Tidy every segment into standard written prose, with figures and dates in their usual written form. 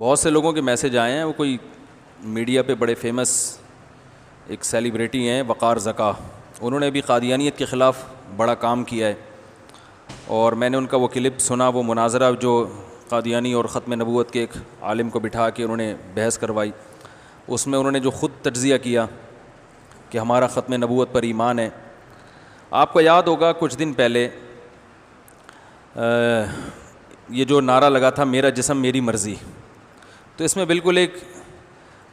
بہت سے لوگوں کے میسج آئے ہیں, وہ کوئی میڈیا پہ بڑے فیمس ایک سیلیبریٹی ہیں وقار زکا, انہوں نے بھی قادیانیت کے خلاف بڑا کام کیا ہے, اور میں نے ان کا وہ کلپ سنا, وہ مناظرہ جو قادیانی اور ختم نبوت کے ایک عالم کو بٹھا کے انہوں نے بحث کروائی, اس میں انہوں نے جو خود تجزیہ کیا کہ ہمارا ختم نبوت پر ایمان ہے. آپ کو یاد ہوگا کچھ دن پہلے یہ جو نعرہ لگا تھا میرا جسم میری مرضی, تو اس میں بالکل ایک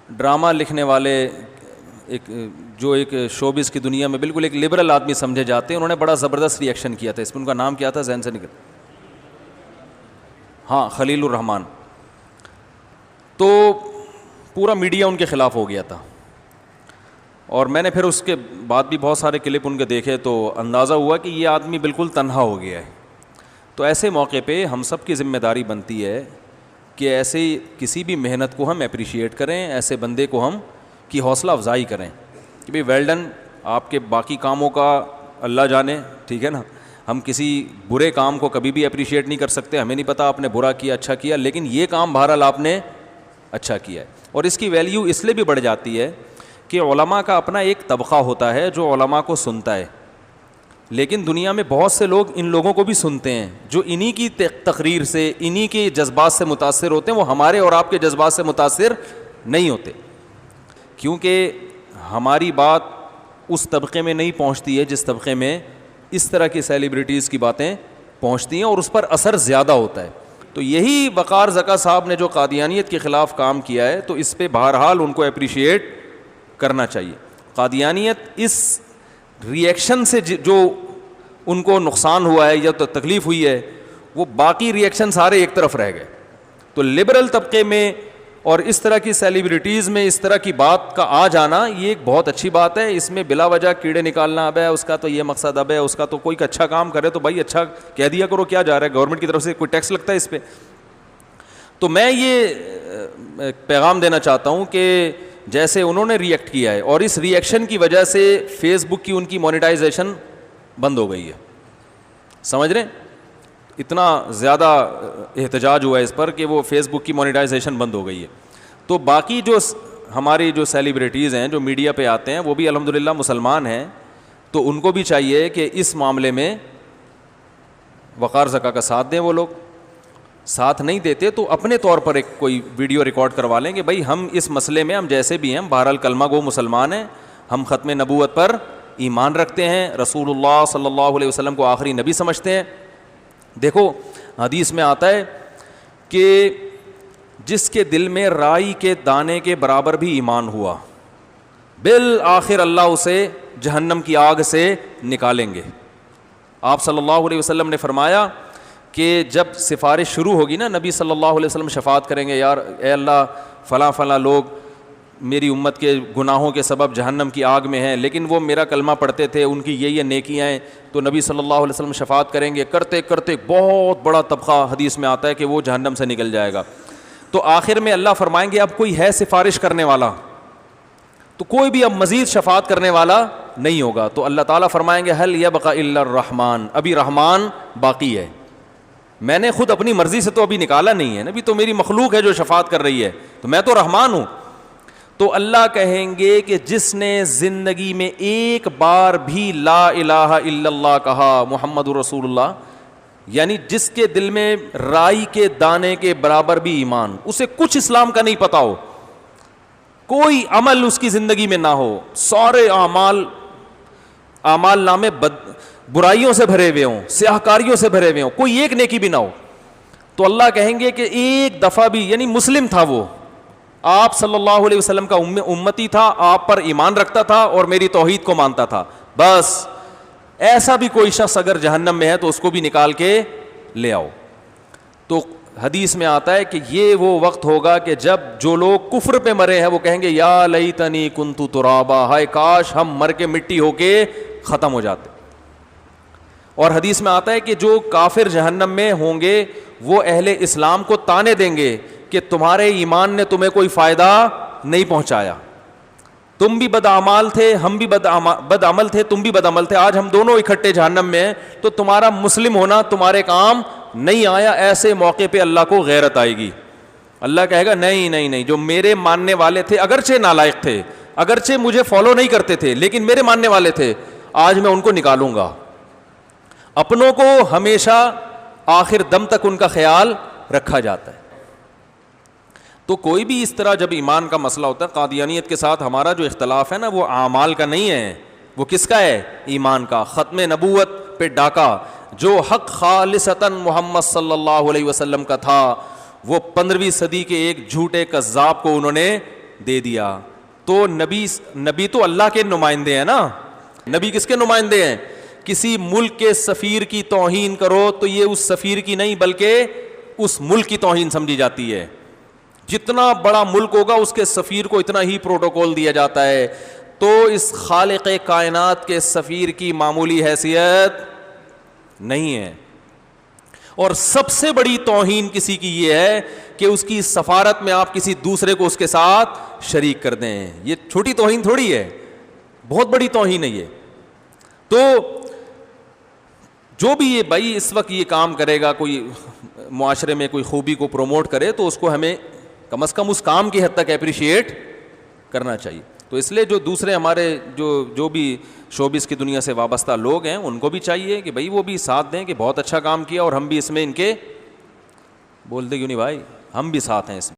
ڈرامہ لکھنے والے ایک شوبز کی دنیا میں بالکل ایک لبرل آدمی سمجھے جاتے ہیں, انہوں نے بڑا زبردست ری ایکشن کیا تھا. اس میں ان کا نام کیا تھا, ذہن سے نکل, ہاں خلیل الرحمان. تو پورا میڈیا ان کے خلاف ہو گیا تھا, اور میں نے پھر اس کے بعد بھی بہت سارے کلپ ان کے دیکھے تو اندازہ ہوا کہ یہ آدمی بالکل تنہا ہو گیا ہے. تو ایسے موقع پہ ہم سب کی ذمہ داری بنتی ہے کہ ایسے کسی بھی محنت کو ہم اپریشیٹ کریں, ایسے بندے کو ہم کی حوصلہ افزائی کریں کہ بھئی ویل ڈن, آپ کے باقی کاموں کا اللہ جانے, ٹھیک ہے نا. ہم کسی برے کام کو کبھی بھی اپریشیٹ نہیں کر سکتے, ہمیں نہیں پتہ آپ نے برا کیا اچھا کیا, لیکن یہ کام بہرحال آپ نے اچھا کیا ہے. اور اس کی ویلیو اس لیے بھی بڑھ جاتی ہے کہ علماء کا اپنا ایک طبقہ ہوتا ہے جو علماء کو سنتا ہے, لیکن دنیا میں بہت سے لوگ ان لوگوں کو بھی سنتے ہیں جو انہی کی تقریر سے, انہی کے جذبات سے متاثر ہوتے ہیں. وہ ہمارے اور آپ کے جذبات سے متاثر نہیں ہوتے, کیونکہ ہماری بات اس طبقے میں نہیں پہنچتی ہے جس طبقے میں اس طرح کی سیلیبریٹیز کی باتیں پہنچتی ہیں, اور اس پر اثر زیادہ ہوتا ہے. تو یہی وقار زکا صاحب نے جو قادیانیت کے خلاف کام کیا ہے, تو اس پہ بہرحال ان کو اپریشیٹ کرنا چاہیے. قادیانیت اس ری ایکشن سے جو ان کو نقصان ہوا ہے یا تو تکلیف ہوئی ہے, وہ باقی ری ایکشن سارے ایک طرف رہ گئے. تو لبرل طبقے میں اور اس طرح کی سیلیبریٹیز میں اس طرح کی بات کا آ جانا یہ ایک بہت اچھی بات ہے. اس میں بلا وجہ کیڑے نکالنا, اب ہے اس کا تو یہ مقصد, اب ہے اس کا تو کوئی اچھا کام کرے تو بھائی اچھا کہہ دیا کرو, کیا جا رہا ہے, گورنمنٹ کی طرف سے کوئی ٹیکس لگتا ہے اس پہ. تو میں یہ پیغام دینا چاہتا ہوں کہ جیسے انہوں نے ری ایکٹ کیا ہے, اور اس ری ایکشن کی وجہ سے فیس بک کی ان کی مونیٹائزیشن بند ہو گئی ہے, سمجھ رہے ہیں, اتنا زیادہ احتجاج ہوا ہے اس پر کہ وہ فیس بک کی مونیٹائزیشن بند ہو گئی ہے. تو باقی جو ہماری جو سیلیبریٹیز ہیں جو میڈیا پہ آتے ہیں وہ بھی الحمدللہ مسلمان ہیں, تو ان کو بھی چاہیے کہ اس معاملے میں وقار زکا کا ساتھ دیں. وہ لوگ ساتھ نہیں دیتے تو اپنے طور پر ایک کوئی ویڈیو ریکارڈ کروا لیں کہ بھائی ہم اس مسئلے میں ہم جیسے بھی ہیں بہرحال کلمہ گو مسلمان ہیں, ہم ختم نبوت پر ایمان رکھتے ہیں, رسول اللہ صلی اللہ علیہ وسلم کو آخری نبی سمجھتے ہیں. دیکھو حدیث میں آتا ہے کہ جس کے دل میں رائی کے دانے کے برابر بھی ایمان ہوا, بالآخر اللہ اسے جہنم کی آگ سے نکالیں گے. آپ صلی اللہ علیہ وسلم نے فرمایا کہ جب سفارش شروع ہوگی نا, نبی صلی اللہ علیہ وسلم شفاعت کریں گے, یار اے اللہ فلاں فلاں لوگ میری امت کے گناہوں کے سبب جہنم کی آگ میں ہیں, لیکن وہ میرا کلمہ پڑھتے تھے, ان کی یہ نیکیاں ہیں. تو نبی صلی اللہ علیہ وسلم شفاعت کریں گے, کرتے کرتے بہت بڑا طبقہ حدیث میں آتا ہے کہ وہ جہنم سے نکل جائے گا. تو آخر میں اللہ فرمائیں گے اب کوئی ہے سفارش کرنے والا, تو کوئی بھی اب مزید شفاعت کرنے والا نہیں ہوگا. تو اللہ تعالیٰ فرمائیں گے هل يبقى الا الرحمن, ابھی رحمان باقی ہے, میں نے خود اپنی مرضی سے تو ابھی نکالا نہیں ہے, ابھی تو میری مخلوق ہے جو شفاعت کر رہی ہے, تو میں تو رحمان ہوں. تو اللہ کہیں گے کہ جس نے زندگی میں ایک بار بھی لا الہ الا اللہ کہا, محمد رسول اللہ, یعنی جس کے دل میں رائی کے دانے کے برابر بھی ایمان, اسے کچھ اسلام کا نہیں پتا ہو, کوئی عمل اس کی زندگی میں نہ ہو, سارے اعمال نامے برائیوں سے بھرے ہوئے ہوں, سیاہکاریوں سے بھرے ہوئے ہوں, کوئی ایک نیکی بھی نہ ہو, تو اللہ کہیں گے کہ ایک دفعہ بھی, یعنی مسلم تھا وہ, آپ صلی اللہ علیہ وسلم کا امتی تھا, آپ پر ایمان رکھتا تھا اور میری توحید کو مانتا تھا, بس ایسا بھی کوئی شخص اگر جہنم میں ہے تو اس کو بھی نکال کے لے آؤ. تو حدیث میں آتا ہے کہ یہ وہ وقت ہوگا کہ جب جو لوگ کفر پہ مرے ہیں وہ کہیں گے یا لیتنی کنت ترابا, ہائے کاش ہم مر کے مٹی ہو کے ختم ہو جاتے. اور حدیث میں آتا ہے کہ جو کافر جہنم میں ہوں گے وہ اہل اسلام کو تانے دیں گے کہ تمہارے ایمان نے تمہیں کوئی فائدہ نہیں پہنچایا, تم بھی بدعمال تھے, ہم بھی بدعمل تھے, تم بھی بدعمل تھے, آج ہم دونوں اکٹھے جہنم میں ہیں, تو تمہارا مسلم ہونا تمہارے کام نہیں آیا. ایسے موقع پہ اللہ کو غیرت آئے گی, اللہ کہے گا نہیں نہیں نہیں, جو میرے ماننے والے تھے اگرچہ نالائق تھے, اگرچہ مجھے فالو نہیں کرتے تھے, لیکن میرے ماننے والے تھے, آج میں ان کو نکالوں گا. اپنوں کو ہمیشہ آخر دم تک ان کا خیال رکھا جاتا ہے. تو کوئی بھی اس طرح جب ایمان کا مسئلہ ہوتا ہے, قادیانیت کے ساتھ ہمارا جو اختلاف ہے نا وہ اعمال کا نہیں ہے, وہ کس کا ہے؟ ایمان کا. ختم نبوت پہ ڈاکہ جو حق خالصتاً محمد صلی اللہ علیہ وسلم کا تھا وہ 15ویں صدی کے ایک جھوٹے کذاب کو انہوں نے دے دیا. تو نبی تو اللہ کے نمائندے ہیں نا. نبی کس کے نمائندے ہیں؟ کسی ملک کے سفیر کی توہین کرو تو یہ اس سفیر کی نہیں بلکہ اس ملک کی توہین سمجھی جاتی ہے. جتنا بڑا ملک ہوگا اس کے سفیر کو اتنا ہی پروٹوکول دیا جاتا ہے. تو اس خالق کائنات کے سفیر کی معمولی حیثیت نہیں ہے. اور سب سے بڑی توہین کسی کی یہ ہے کہ اس کی سفارت میں آپ کسی دوسرے کو اس کے ساتھ شریک کر دیں. یہ چھوٹی توہین تھوڑی ہے, بہت بڑی توہین ہے یہ. تو جو بھی یہ بھائی اس وقت یہ کام کرے گا, کوئی معاشرے میں کوئی خوبی کو پروموٹ کرے, تو اس کو ہمیں کم از کم اس کام کی حد تک اپریشیٹ کرنا چاہیے. تو اس لیے جو دوسرے ہمارے جو بھی شوبز کی دنیا سے وابستہ لوگ ہیں ان کو بھی چاہیے کہ بھائی وہ بھی ساتھ دیں کہ بہت اچھا کام کیا, اور ہم بھی اس میں ان کے بولتے کیوں نہیں بھائی, ہم بھی ساتھ ہیں اس میں.